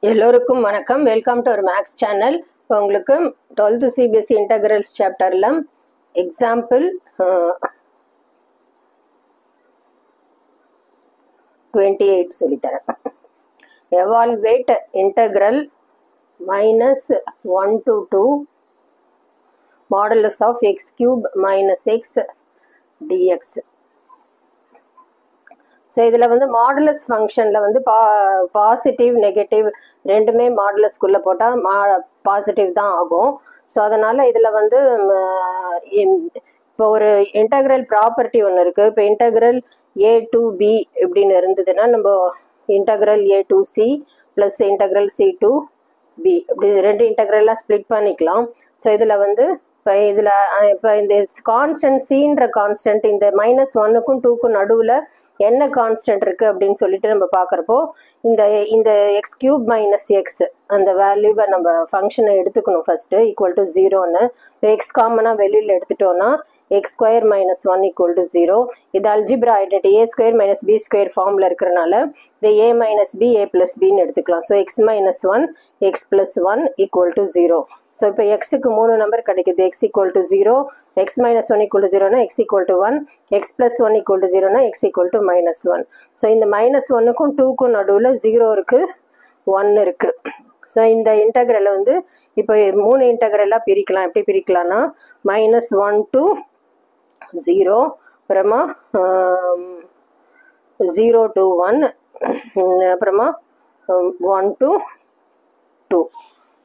எல்லோருக்கும் வணக்கம். Welcome to our max channel. இப்போ உங்களுக்கு 12th சிபிஎஸ்சி இன்டகிரல்ஸ் சாப்டரில் எக்ஸாம்பிள் 28 சொல்லித்தரேன். Evaluate integral -1 to 2 modulus of x cube minus x dx. So இதில் வந்து மாடுலஸ் ஃபங்க்ஷனில் வந்து பாசிட்டிவ் நெகட்டிவ் ரெண்டுமே மாடுலஸ்குள்ளே போட்டால் பாசிட்டிவ் தான் ஆகும். ஸோ அதனால் இதில் வந்து இப்போ ஒரு இன்டகிரல் ப்ராப்பர்ட்டி ஒன்று இருக்குது. இப்போ இன்டகிரல் a to b இப்படின்னு இருந்ததுன்னா நம்ம integral a to c plus integral c to b இப்படி ரெண்டு இன்டகிரலாக ஸ்ப்ளிட் பண்ணிக்கலாம். ஸோ இதில் வந்து இப்போ இந்த கான்ஸ்டன்ட் சின்ற கான்ஸ்டன்ட் இந்த -1க்கும் 2க்கும் நடுவில் என்ன கான்ஸ்டன்ட் இருக்குது அப்படின்னு சொல்லிட்டு நம்ம பார்க்குறப்போ இந்த எக்ஸ் கியூப் மைனஸ் எக்ஸ் அந்த வேல்யூவை நம்ம ஃபங்க்ஷனை எடுத்துக்கணும் ஃபஸ்ட்டு ஈக்குவல் டு 0ன்னு. இப்போ எக்ஸ் காமனாக வெளியில் எடுத்துட்டோன்னா எக்ஸ் ஸ்கொயர் -1 ஈக்குவல் டு 0. இது algebra identity a square minus b square ஃபார்மில் இருக்கிறனால இந்த a minus b a plus பின்னு எடுத்துக்கலாம். So x -1 x plus 1 equal to 0. So இப்போ எக்ஸுக்கு 3 நம்பர் கிடைக்குது. X equal to 0, x -1 equal to 0னா x equal to 1, x plus 1 equal to 0னா எக்ஸ் ஈக்குவல் டு -1. ஸோ இந்த -1க்கும் 2க்கும் நடுவில் 0 இருக்குது, 1 இருக்குது. ஸோ இந்த இன்டகிரலை வந்து இப்போ 3 இன்டகிரலாக பிரிக்கலாம். எப்படி பிரிக்கலாம்னா -1 to 0, அப்புறமா 0 to 1, அப்புறமா 1 to 2.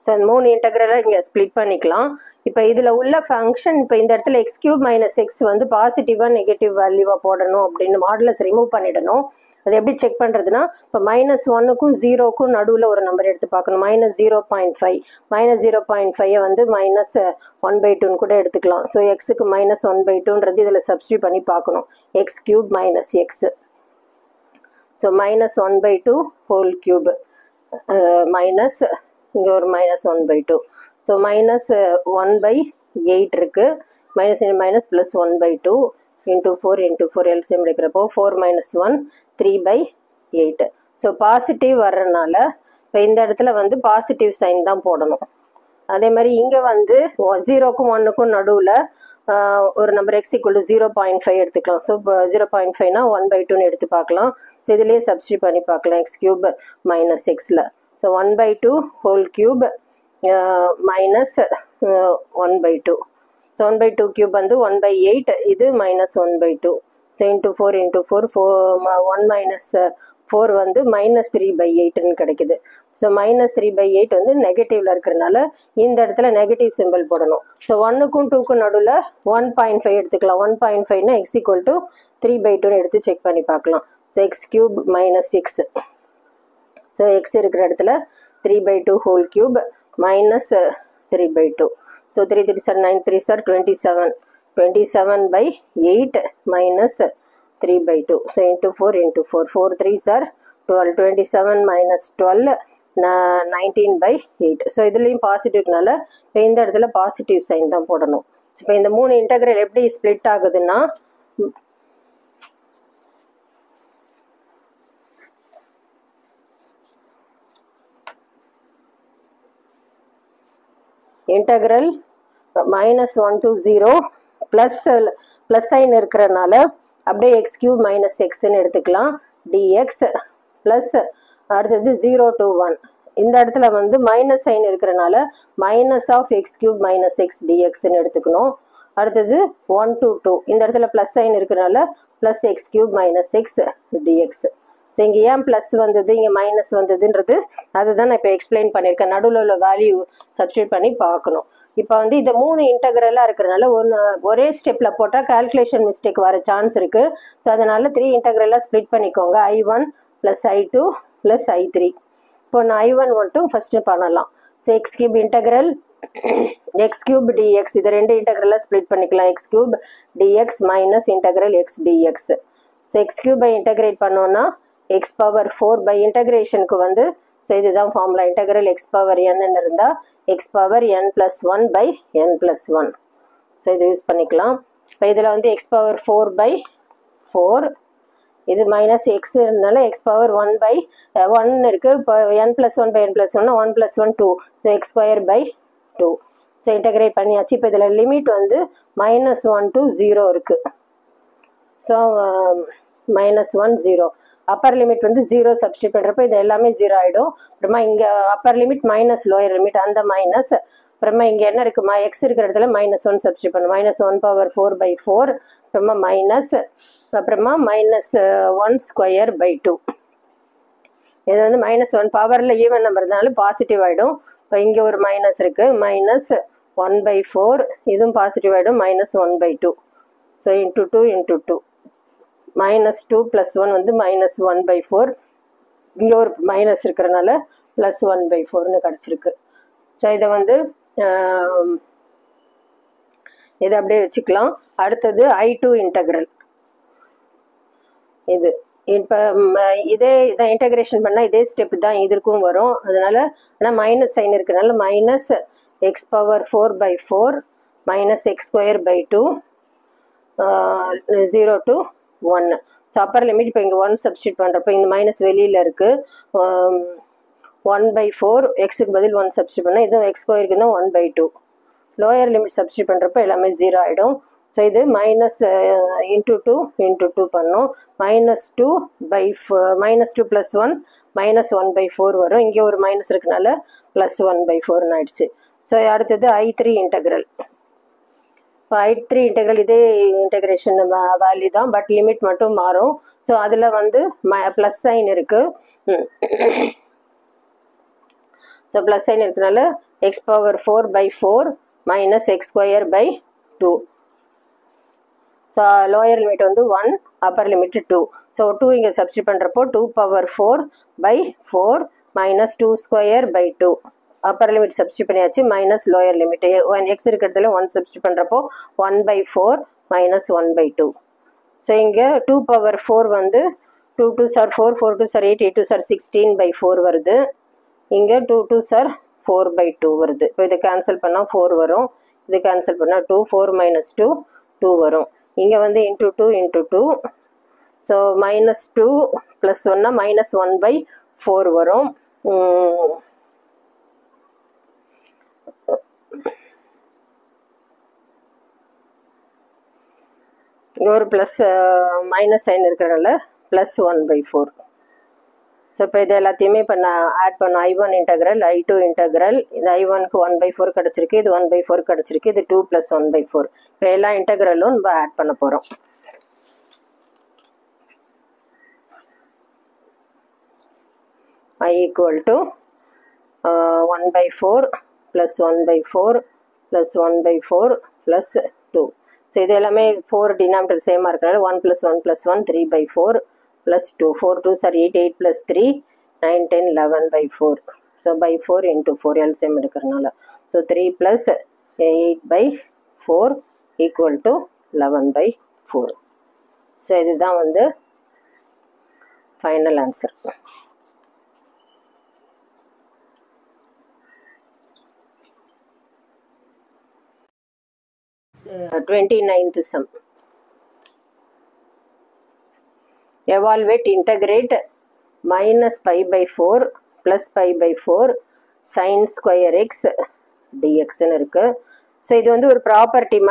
ஸோ அந்த 3 இன்டகிரலாக இங்கே ஸ்ப்ளிட் பண்ணிக்கலாம். இப்போ இதில் உள்ள ஃபங்க்ஷன் இப்போ இந்த இடத்துல எக்ஸ் கியூப் மைனஸ் எக்ஸ் வந்து பாசிட்டிவாக நெகட்டிவ் வேல்யூவாக போடணும் அப்படின்னு மாடுலஸ் ரிமூவ் பண்ணிடணும். அது எப்படி செக் பண்ணுறதுனா இப்போ -1க்கும் 0க்கும் நடுவில் ஒரு நம்பர் எடுத்து பார்க்கணும். -0.5 -0.5 வந்து -1/2 கூட எடுத்துக்கலாம். ஸோ எக்ஸுக்கு -1/2ன்றது இதில் சப்ஸ்டியூட் பண்ணி பார்க்கணும். X cube minus x, so -1/2 whole cube minus இங்கே ஒரு -1/2. ஸோ -1/8 இருக்குது. மைனஸ் ப்ளஸ் 1/2 இன்ட்டு 4 எல்சிஎம் எடுக்கிறப்போ 4 - 1 3/8. ஸோ பாசிட்டிவ் வர்றதுனால இப்போ இந்த இடத்துல வந்து பாசிட்டிவ் சைன் தான் போடணும். அதே மாதிரி இங்கே வந்து 0க்கும் 1க்கும் நடுவில் ஒரு நம்பர் எக்ஸ் ஈக்குவல் டு 0.5 எடுத்துக்கலாம். ஸோ இப்போ 0.5னா 1/2ன்னு எடுத்து பார்க்கலாம். ஸோ இதுலேயே சப்ஸ்டியூட் பண்ணி பார்க்கலாம் எக்ஸ் கியூப் மைனஸ் எக்ஸில். So 1/2 whole cube minus 1/2. So 1/2 cube வந்து 1/8, இது -1/2. ஸோ இன்ட்டு 4 1 - 4 வந்து -3/8ன்னு கிடைக்குது. ஸோ -3/8 வந்து நெகட்டிவில் இருக்கிறதுனால இந்த இடத்துல நெகட்டிவ் சிம்பிள் போடணும். ஸோ 1க்கும் 2க்கும் நடுவில் 1.5 எடுத்துக்கலாம். 1.5னா எக்ஸ் ஈக்குவல் டு 3/2ன்னு எடுத்து செக் பண்ணி பார்க்கலாம். So x cube minus x, so X இருக்கிற இடத்துல 3/2 whole cube minus 3/2. So 3 3 sir 9 3 sir 27, 27/8 minus 3/2. So into 4 4 3 sir 12, 27 minus 12 19/8. So இதுலேயும் பாசிட்டிவ்னால இப்போ இந்த இடத்துல பாசிட்டிவ் சைன் தான் போடணும். இப்போ இந்த 3 இன்டகிரல் எப்படி ஸ்ப்ளிட் ஆகுதுன்னா இன்டகிரல் -1 to 0 ப்ளஸ் சைன் இருக்கிறனால அப்படியே எக்ஸ் கியூப் மைனஸ் எக்ஸ்ன்னு எடுத்துக்கலாம். டிஎக்ஸ் ப்ளஸ் அடுத்தது 0 to 1. இந்த இடத்துல வந்து மைனஸ் சைன் இருக்கிறனால minus of x cube minus x டிஎக்ஸ்ன்னு எடுத்துக்கணும். அடுத்தது 1 to 2. இந்த இடத்துல ப்ளஸ் சைன் இருக்கிறனால plus x cube minus x dx. So இங்கே ஏன் ப்ளஸ் வந்தது இங்கே மைனஸ் வந்ததுன்றது அதுதான் நான் இப்போ எக்ஸ்பிளைன் பண்ணியிருக்கேன். நடுவில் உள்ள வேல்யூ சப்ஸ்டியூட் பண்ணி பார்க்கணும். இப்போ வந்து இந்த 3 இன்டகிரலாக இருக்கிறனால ஒரே ஸ்டெப்பில் போட்டால் கால்குலேஷன் மிஸ்டேக் வர சான்ஸ் இருக்குது. ஸோ அதனால் 3 இன்டகிரலாக ஸ்ப்ளிட் பண்ணிக்கோங்க. I1 + I2 + I3. இப்போ நான் I1 மட்டும் ஃபஸ்ட்டு பண்ணலாம். So x cube integral x cube dx, இது 2 இன்டகிரலாக ஸ்ப்ளிட் பண்ணிக்கலாம். X cube dx minus integral x dx. So x கியூபை இன்டகிரேட் பண்ணோன்னா எக்ஸ் பவர் 4 பை இன்டகிரேஷனுக்கு வந்து ஸோ இதுதான் formula. Integral x power n இருந்தால் x power n+1 by n+1. So இது யூஸ் பண்ணிக்கலாம். இப்போ இதில் வந்து எக்ஸ் பவர் 4 பை 4 இது மைனஸ் எக்ஸ் இருந்தால எக்ஸ் பவர் 1/1 இருக்குது. இப்போ n+1/n+1 1 + 1 2. So x square by 2. So integrate பண்ணியாச்சு. இப்போ இதில் லிமிட் வந்து -1 to 0 இருக்குது. ஸோ -1 0. அப்பர் லிமிட் வந்து 0 சப்ஸ்டியூட் பண்ணுறப்போ இது எல்லாமே 0 ஆகிடும். அப்புறமா இங்கே upper limit minus lower limit அந்த மைனஸ். அப்புறமா இங்கே என்ன இருக்குது எக்ஸ் இருக்கிற இடத்துல -1 சப்ஸ்டியூட் பண்ணும். -1/4/4 அப்புறமா மைனஸ் அப்புறமா -1² 2. இது வந்து -1 பவரில் ஈவன் நம்பர்னால பாசிட்டிவ் ஆகிடும். இப்போ இங்கே ஒரு மைனஸ் இருக்குது -1/4 இதுவும் பாசிட்டிவ் ஆகிடும் -1/2. ஸோ இன்ட்டு 2 × 2 -2 + 1 வந்து -1/4. இங்கே ஒரு மைனஸ் இருக்கிறனால +1/4ன்னு கிடச்சிருக்கு. ஸோ இதை வந்து இதை அப்படியே வச்சுக்கலாம். அடுத்தது I2 இன்டகிரல். இது இப்போ இதை இன்டகிரேஷன் பண்ணால் இதே ஸ்டெப் தான் இதற்கும் வரும். அதனால் ஆனால் மைனஸ் சைன் இருக்கிறனால -x⁴/4 -x²/2 0 to 1. So upper limit இப்போ இங்கே 1 சப்ஸ்டியூட் பண்ணுறப்போ இந்த மைனஸ் வெளியில் இருக்குது 1/4 எக்ஸுக்கு பதில் 1 சப்ஸ்டியூட் பண்ணால் இதுவும் x² இருக்குன்னா 1/2. லோயர் லிமிட் சப்ஸ்டியூட் பண்ணுறப்போ எல்லாமே 0 ஆகிடும். ஸோ இது -2 × 2 பண்ணோம். -2 + 1 -1/4 வரும். இங்கே ஒரு மைனஸ் இருக்கனால +1/4 ஆயிடுச்சு. ஸோ அடுத்தது I3 இன்டகிரல். இப்போ I3 இன்டகிரல் இதே இன்டகிரேஷன் வேல்யூ தான், பட் லிமிட் மட்டும் மாறும். ஸோ அதில் வந்து ப்ளஸ் சைன் இருக்குது. ஸோ ப்ளஸ் சைன் இருக்கனால x⁴/4 -x²/2. So lower limit வந்து 1 அப்பர் லிமிட் 2. ஸோ 2 இங்கே சப்ஸ்டியூட் பண்ணுறப்போ 2⁴/4 -2² அப்பர் லிமிட் சப்ஸ்டியூட் பண்ணியாச்சு மைனஸ் லோயர் லிமிட் 1 எக்ஸ் இருக்கிறதுல 1 சப்ஸ்டியூட் பண்ணுறப்போ 1/4 -1/2. ஸோ இங்கே 2⁴ வந்து 2 2s are 4 4 2s are 8 8 2s are 16/4 வருது. இங்கே 2 2s are 4/2 வருது. இப்போ இதை கேன்சல் பண்ணால் 4 வரும். இது கேன்சல் பண்ணால் 2 4 - 2 2 வரும். இங்கே வந்து இன்ட்டு 2 × 2. ஸோ -2 + 1 -1/4 வரும். இங்கே ஒரு ப்ளஸ் மைனஸ் சைன் இருக்கிறனால +1/4. ஸோ இப்போ இது எல்லாத்தையுமே இப்போ நான் ஆட் பண்ணோம். I1 integral I2 integral. இது I1க்கு 1/4 கிடச்சிருக்கு, இது 1/4 கிடச்சிருக்கு, இது 2 + 1/4. இப்போ எல்லா இன்டகிரலும் நம்ம ஆட் பண்ண போகிறோம். I = 1/4 + 1/4 + 1/4 + 2. ஸோ இது எல்லாமே 4 டினாமினேட்டர் சேமாக இருக்கிறனால 1 + 1 + 1 3/4 + 2 4 2s are 8 8 + 3 9 10 11/4. ஸோ /4 × 4 எல்சிஎம் எடுக்கிறனால ஸோ 3 + 8/4 = 11/4. ஸோ இதுதான் வந்து final answer. 29th sum. Evaluate, integrate -π/4 + π/4 sin square x dx ன்னு இருக்கு. ஸோ இது வந்து ஒரு ப்ராப்பர்ட்டி -a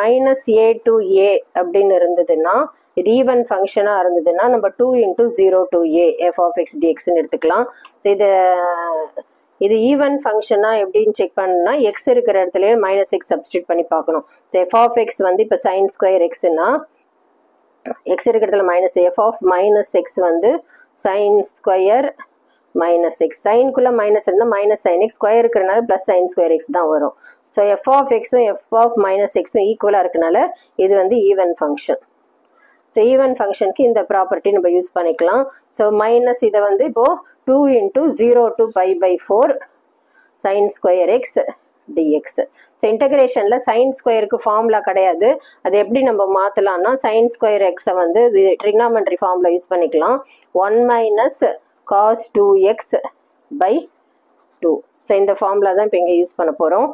to a அப்படின்னு இருந்ததுன்னா, இது ஈவன் ஃபங்க்ஷனாக இருந்ததுன்னா நம்ம 2 × 0 to a f(x) dxன்னு எடுத்துக்கலாம். ஸோ இது ஈவன் ஃபங்க்ஷனாக எப்படின்னு செக் பண்ணணும்னா எக்ஸ் இருக்கிற இடத்துலையே -x சப்ஸ்டியூட் பண்ணி பார்க்கணும். ஸோ f(x) வந்து இப்போ sin square xன்னா எக்ஸ் இருக்கிற இடத்துல f(-x) வந்து sin square -x. சைனுக்குள்ளே மைனஸ் இருந்தால் -sin x, ஸ்கொயர் இருக்கிறனால +sin square x தான் வரும். ஸோ f(x)ம் f(-x)ம் ஈக்குவலாக இருக்கனால இது வந்து ஈவன் ஃபங்க்ஷன். ஸோ ஈவன் ஃபங்க்ஷனுக்கு இந்த ப்ராப்பர்ட்டி நம்ம யூஸ் பண்ணிக்கலாம். ஸோ மைனஸ் இதை வந்து இப்போது 2 × 0 to π/4 sin square x dx. So இன்டகிரேஷனில் சைன் ஸ்கொயருக்கு ஃபார்முலா கிடையாது. அது எப்படி நம்ம மாற்றலாம்னா sin square x வந்து ட்ரிக்னாமெட்ரி ஃபார்முலா யூஸ் பண்ணிக்கலாம். 1 - cos 2x/2. ஸோ இந்த ஃபார்முலா தான் இப்போ இங்கே யூஸ் பண்ண போகிறோம்.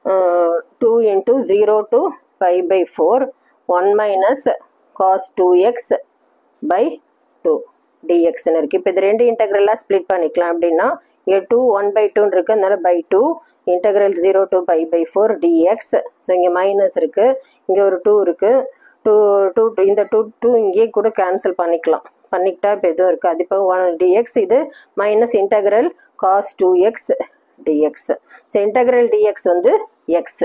uh, 2 × 0 to pi by 4 1 minus cos 2x by 2 dx இருக்கு. இப்போ இது ரெண்டு இன்டெக்ரலாக ஸ்ப்ளிட் பண்ணிக்கலாம். அப்படின்னா இங்கே 2 1 by 2 இருக்கு, அதனால by 2 integral 0 to pi by 4 dx. So இங்கே மைனஸ் இருக்கு, இங்கே ஒரு 2 இருக்கு. 2 இந்த 2 இங்கே கூட கேன்சல் பண்ணிக்கலாம். பண்ணிக்கிட்டா இப்போ எதுவும் இருக்குது. அது இப்போ 1 dx, இது minus integral cos 2x dx. So integral dx வந்து x.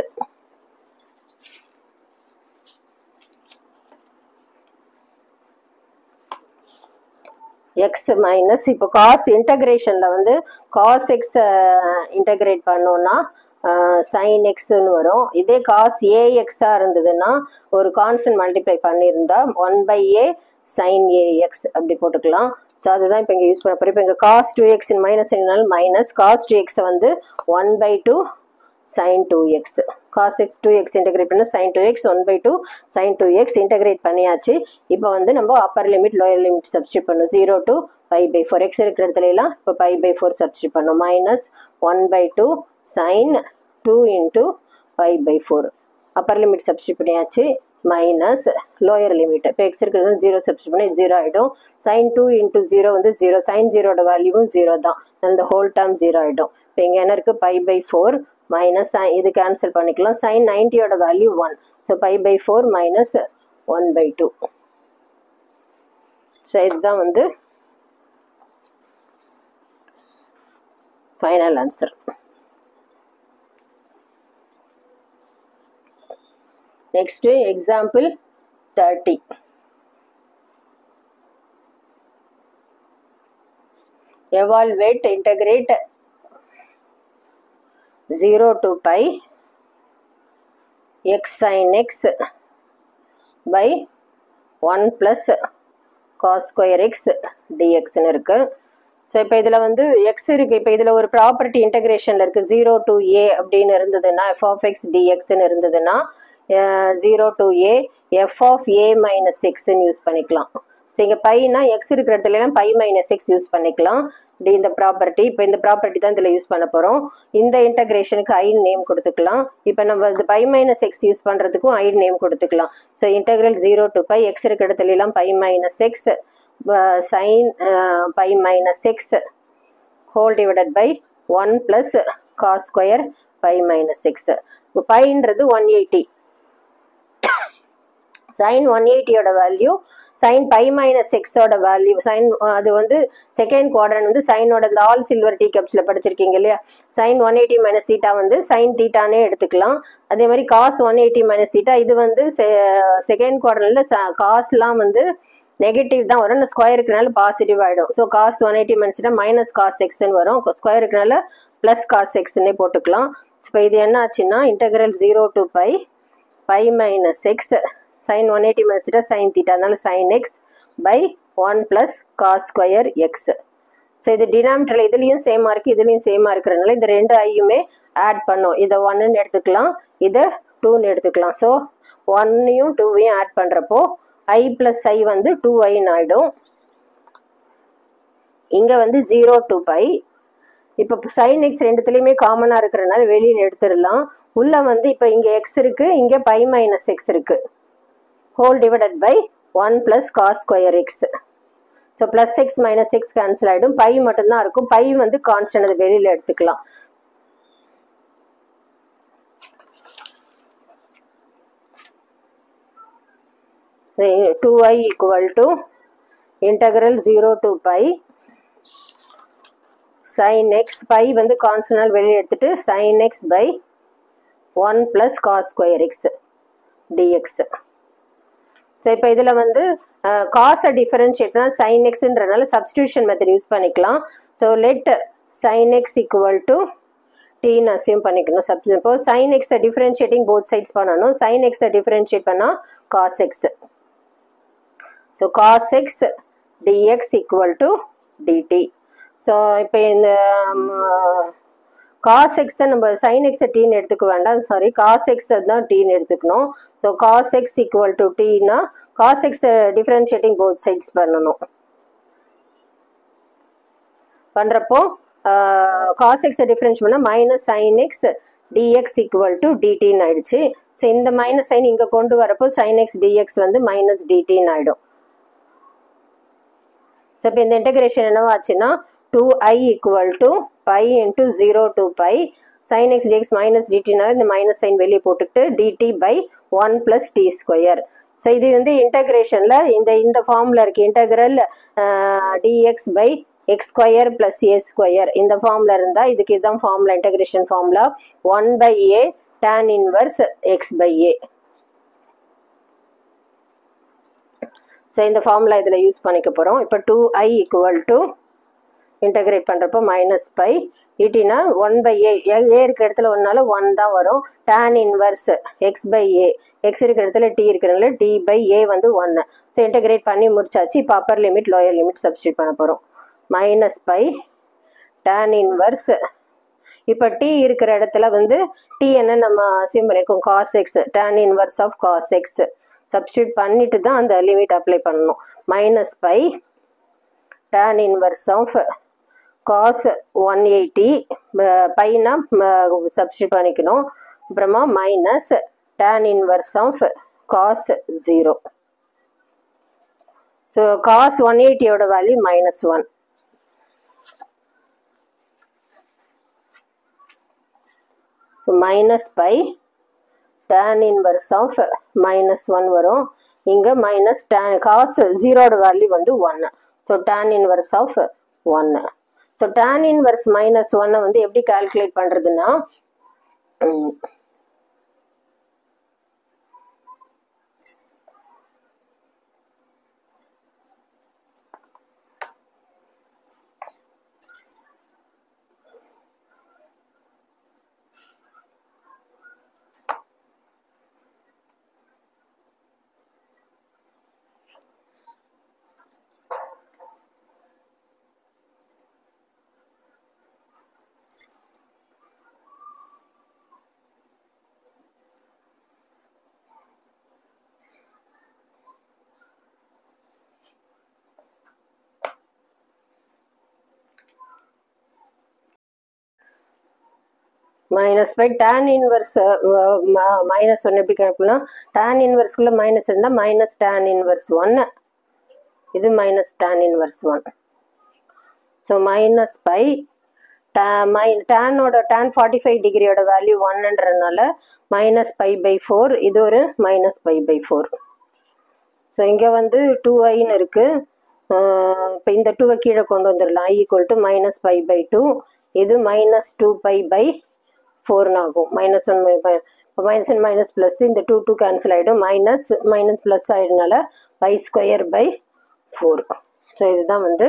x மைனஸ் இப்போ காஸ் இன்டகிரேஷனில் வந்து காஸ் எக்ஸ் இன்டகிரேட் பண்ணோன்னா சைன் எக்ஸ்ன்னு வரும். இதே காஸ் ஏஎக்ஸாக இருந்ததுன்னா ஒரு கான்ஸ்டன்ட் மல்டிப்ளை பண்ணியிருந்தா 1/a sin ax அப்படி போட்டுக்கலாம். ஸோ அதுதான் இப்போ இங்கே யூஸ் பண்ண போகிறோம். இப்போ இங்கே காஸ் 2x மைனஸ் என்னால் மைனஸ் காஸ் 2x வந்து 1/2 sin 2x. cos x 2x integrate பண்ண sin 2x 1/2 sin 2x integrate பண்ணியாச்சு. இப்போ வந்து நம்ம upper limit lower limit substitute பண்ணோம். 0 to pi by 4 x இருக்கிற இடத்துல எல்லாம் இப்போ pi by 4 சப்ஸ்டியூட் பண்ணோம். Minus 1/2 sin 2 into pi by 4 upper limit substitute பண்ணியாச்சு. மைனஸ் லோயர் லிமிட் இப்போ எக்ஸ் இருக்கிறது 0 சப்ஸ்டியூட் பண்ணி 0 ஆகிடும். சைன் 2 into 0 வந்து 0, சைன் 0ட வேல்யூவும் 0 தான். அந்த ஹோல் டேர்ம் 0 ஆகிடும். இப்போ இங்கே என்ன இருக்குது, pi by 4 மைனஸ் இது கேன்சல் பண்ணிக்கலாம். சைன் 90யோட value 1. So pi by 4 minus 1/2. So இதுதான் வந்து final answer. Next example 30. Evaluate, integrate 0 to pi x sin x by 1 plus cos square x dx இருக்கு. ஸோ இப்போ இதில் வந்து எக்ஸ் இருக்குது. இப்போ இதில் ஒரு ப்ராப்பர்ட்டி இன்டகிரேஷனில் இருக்குது. 0 to a அப்படின்னு இருந்ததுன்னா f of x dxன்னு இருந்ததுன்னா 0 to a f of a minus xன்னு யூஸ் பண்ணிக்கலாம். ஸோ இங்கே பைனா எக்ஸ் இருக்கிற இடத்துலலாம் பை மைனஸ் எக்ஸ் யூஸ் பண்ணிக்கலாம். இப்படி இந்த ப்ராப்பர்ட்டி, இப்போ இந்த ப்ராப்பர்ட்டி தான் இதில் யூஸ் பண்ண போகிறோம். இந்த இன்டகிரேஷனுக்கு ஐ நேம் கொடுத்துக்கலாம். இப்போ நம்ம இந்த பை மைனஸ் எக்ஸ் யூஸ் பண்ணுறதுக்கும் ஐ நேம் கொடுத்துக்கலாம். So integral 0 to pi x இருக்கிற இடத்துலலாம் pi minus x sin pi minus x whole divided by 1 plus cos square pi minus x. பைன்றது 180. sin 180யோட வேல்யூ sin pi minus xோட value sin அது வந்து second quadrant வந்து சைனோட இந்த ஆல் சில்வர் டீ கப்ஸில் படிச்சிருக்கீங்க இல்லையா. sin 180 மைனஸ் தீட்டா வந்து sin தீட்டானே எடுத்துக்கலாம். அதே மாதிரி cos 180 மைனஸ் தீட்டா இது வந்து செகண்ட் குவாட்ரண்ட்டில் காஸ்லாம் வந்து நெகட்டிவ் தான் வரும். ஸ்கொயருக்குனால பாசிட்டிவ் ஆகிடும். ஸோ காஸ் 180 மைனஸ்னா மைனஸ் காஸ் எக்ஸ்ன்னு வரும். ஸ்கொயருக்குனால ப்ளஸ் காஸ் எக்ஸ்ன்னே போட்டுக்கலாம். இப்போ இது என்ன ஆச்சுன்னா இன்டகிரல் 0 to pi pi minus x sin 180 மைனஸ்டா சைன் தீட்டா, அதனால sine x by 1 plus cos square x. So இது டினாமினேட்டரில் இதுலேயும் சேமாக இருக்குது, இதுலேயும் சேமாக இருக்கிறதுனால இந்த ரெண்டு ஐயுமே ஆட் பண்ணோம். இதை 1ன்னு எடுத்துக்கலாம், இதை 2ன்னு எடுத்துக்கலாம். ஸோ 1ஐயும் 2ஐயும் ஆட் பண்ணுறப்போ i plus i வந்து 2i ஆயிடும். இங்க வந்து 0 to pi. இப்போ sin x ரெண்டுத்துலையுமே காமனாக இருக்கிறதுனால வெளியில் எடுத்துடலாம். உள்ள வந்து இப்போ இங்கே x இருக்கு, இங்கே pi minus x இருக்கு. Whole divided by 1 plus cos square x. So plus x minus x cancel ஆகிடும். பை மட்டும்தான் இருக்கும். பை வந்து கான்ஸ்டன்ட், அது வெளியில் எடுத்துக்கலாம். So 2i equal to integral 0 to pi sin x, pi வந்து கான்ஸ்டன்ட் வெளியே எடுத்துட்டு sin x by 1 plus cos square x dx. So இப்போ இதில் வந்து காஸை டிஃபரன்ஷியேட்னா sin xன்றனால சப்ஸ்டியூஷன் மெத்தட் யூஸ் பண்ணிக்கலாம். So let sin x equal to tன்னு அசியூம் பண்ணிக்கணும். இப்போ sin x differentiating both sides பண்ணணும். sin x டிஃபரன்ஷியேட் பண்ணால் cos x. So cos x dx equal to dt. So இப்போ இந்த cos x தான் நம்ம sin x tன்னு எடுத்துக்க வேண்டாம், சாரி cos x தான் tன்னு எடுத்துக்கணும். So cos x equal to tனா cos x differentiating both sides பண்ணணும். பண்ணுறப்போ cos x டிஃபரன்ஷியேட் பண்ணால் minus sin x dx equal to dtன்னு ஆயிடுச்சு. ஸோ இந்த மைனஸ் சைன் இங்கே கொண்டு வரப்போ sin x dx வந்து மைனஸ் dtன்னு ஆயிடும். ஸோ இப்போ இந்த இன்டகிரேஷன் என்னவா ஆச்சுன்னா 2i equal to pi into 0 to pi sin x dx minus dtனால இந்த மைனஸ் சைன் வெளியே போட்டுக்கிட்டு dt by 1 plus t square. So இது வந்து இன்டகிரேஷனில் இந்த ஃபார்மில் இருக்குது. Integral dx by x square plus a square இந்த ஃபார்மில் இருந்தால் இதுக்கு இதுதான் formula, integration formula 1 by a tan inverse x by a. So இந்த ஃபார்முலா இதில் யூஸ் பண்ணிக்க போகிறோம். இப்போ 2i ஈக்குவல் டு இன்டகிரேட் பண்ணுறப்போ மைனஸ் பை இட்டினா 1 by a இருக்கிற இடத்துல ஒன்றால் 1 தான் வரும். tan inverse x by a x இருக்கிற இடத்துல t இருக்கிறனால t by a வந்து 1. ஸோ இன்டகிரேட் பண்ணி முடிச்சாச்சு. இப்போ upper limit lower limit substitute பண்ண போகிறோம். மைனஸ் பை tan இன்வர்ஸ் இப்போ t இருக்கிற இடத்துல வந்து t என்ன நம்ம அசியூம் பண்ணியிருக்கோம் cos x tan inverse of cos x substitute பண்ணிட்டு தான் அந்த லிமிட் அப்ளை பண்ணணும். Minus pi tan inverse of cos 180 பைனா சப்ஸ்டியூட் பண்ணிக்கணும். அப்புறமா minus tan inverse of cos 0. So cos 180யோட value minus 1. Minus pi tan inverse of minus 1 வரும். இங்கே மைனஸ் tan cos 0ோட வேல்யூ வந்து 1. So tan inverse of 1. So tan inverse minus 1 வந்து எப்படி கால்குலேட் பண்ணுறதுன்னா minus pi tan inverse minus 1 எப்படி கேட்கணும்னா tan இன்வர்ஸ்குள்ளே மைனஸ் இருந்தால் மைனஸ் tan இன்வர்ஸ் 1 இது minus tan inverse 1. So minus pi டேனோட tan 45 டிகிரியோட வேல்யூ 1ன்றதுனால மைனஸ் பை பை 4 இது ஒரு மைனஸ் பை பை 4. ஸோ இங்கே வந்து 2iன்னு இருக்குது. இப்போ இந்த 2வை கீழே கொண்டு வந்துடலாம். i equal to minus pi by 2 இது மைனஸ் 2 பை பை 4 ஆகும். மைனஸ் 1 இப்போ மைனஸ் அண்ட் மைனஸ் ப்ளஸ் இந்த 2 கேன்சல் ஆகிடும். மைனஸ் மைனஸ் ப்ளஸ் ஆகிடுனால பை ஸ்கொயர் பை 4. ஸோ இதுதான் வந்து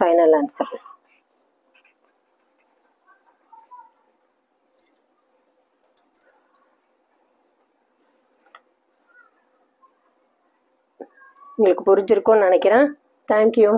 ஃபைனல் ஆன்சர். உங்களுக்கு புரிஞ்சிருக்கும்னு நினைக்கிறேன். தேங்க்யூ.